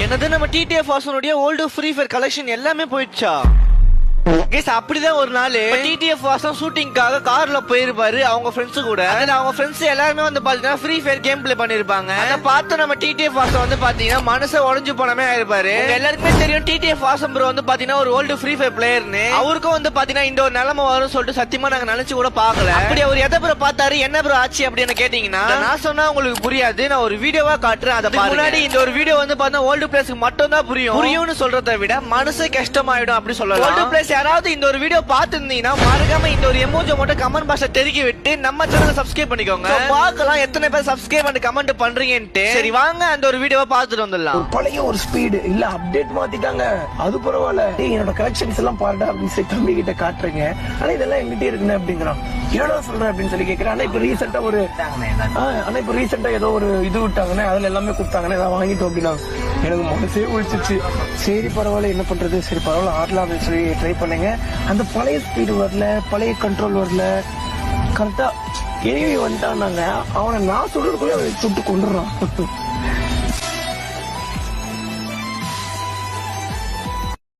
என்னது நம்ம டிடிஎஃப் வாசனுடைய ஓல்டு ஃப்ரீ ஃபயர் கலெக்ஷன் எல்லாமே போயிடுச்சா? அப்படிதான் ஒரு நாள் டிடிஎஃப் வாசன் ஷூட்டிங்காக கார்ல போயிருப்பாரு அவங்க ஃப்ரெண்ட்ஸ் கூட. அவங்க ஃப்ரெண்ட்ஸ் எல்லாருமே வந்து பாத்தீங்கன்னா ஃப்ரீ ஃபயர் கேம் பிளே பண்ணிருப்பாங்க. அதை பார்த்து நம்ம டிடிஎஃப் வாசன் வந்து பாத்தீங்கன்னா மனசை உடஞ்சு போனமே ஆயிருப்பாரு. எல்லாருக்குமே தெரியும் டிடிஎஃப் வாசன் ப்ரோ வந்து பாத்தீங்கன்னா ஒரு ஓல்டு ஃப்ரீ ஃபயர் பிளேயர்னு. அவருக்கும் வந்து பாத்தீங்கன்னா இந்த ஒரு நிலைமை வரும் சொல்லிட்டு சத்தியமா நாங்க நினைச்சு கூட பாக்கல. அப்படி அவர் எதை ப்ரோ பார்த்தாரு, என்ன ப்ரோ ஆச்சு அப்படின்னு கேட்டீங்கன்னா நான் சொன்னா உங்களுக்கு புரியாது. நான் ஒரு வீடியோவா காட்டுறேன். அதை முன்னாடி இந்த ஒரு வீடியோ வந்து பாத்தீங்கன்னா ஓல்டு பிளேஸ்க்கு மட்டும் தான் புரியும்னு சொல்றதை விட மனசு கஷ்டமாயிடும் அப்படி சொல்லலாம். ஓல்டு பிளேஸ் யாராவது இந்த ஒரு வீடியோ பார்த்திருந்தீங்கன்னா மறக்காம இந்த ஒரு எமோஜி மட்டும் கமெண்ட் பாக்ஸ்ல தெரிவிக்க விட்டு நம்ம சேனலை சப்ஸ்கிரைப் பண்ணிக்கோங்க. பார்க்கலாம் எத்தனை பேர் சப்ஸ்கிரைப் பண்ணி கமெண்ட் பண்றீங்கன்ட்டு. சரி வாங்க அந்த ஒரு வீடியோவை பார்த்துட்டு வந்துடலாம். பழைய ஒரு ஸ்பீடு இல்ல அப்டேட் மாத்திட்டாங்க, அது பரவாயில்ல. என்னோட கலெக்ஷன்ஸ் எல்லாம் பாருடா அப்படின்னு சொல்லி தம்பி கிட்ட காட்டுறீங்க. ஆனா இதெல்லாம் எங்கிட்டே இருக்குன்னு அப்படிங்கிறான். என்னடா சொல்றேன் அப்படின்னு சொல்லி கேட்கிறேன். ஆனா இப்ப ரீசெண்டா ஏதோ ஒரு இது விட்டாங்கன்னா அதுல எல்லாமே கொடுத்தாங்கன்னா ஏதாவது வாங்கிட்டோம் அப்படின்னா எனக்கு மனசே ஒழிச்சிச்சு. சரி பரவாயில்ல, என்ன பண்றது, சரி பரவாயில்ல ஆடலாம் அப்படின்னு சொல்லி ட்ரை பண்ணுங்க. அந்த பழைய ஸ்பீடு வரல, பழைய கண்ட்ரோல் வரல. கரெக்டா எனிவி வந்துட்டான்னாங்க, அவனை நான் சொல்றதுக்குள்ள சுட்டு கொண்டுறான்.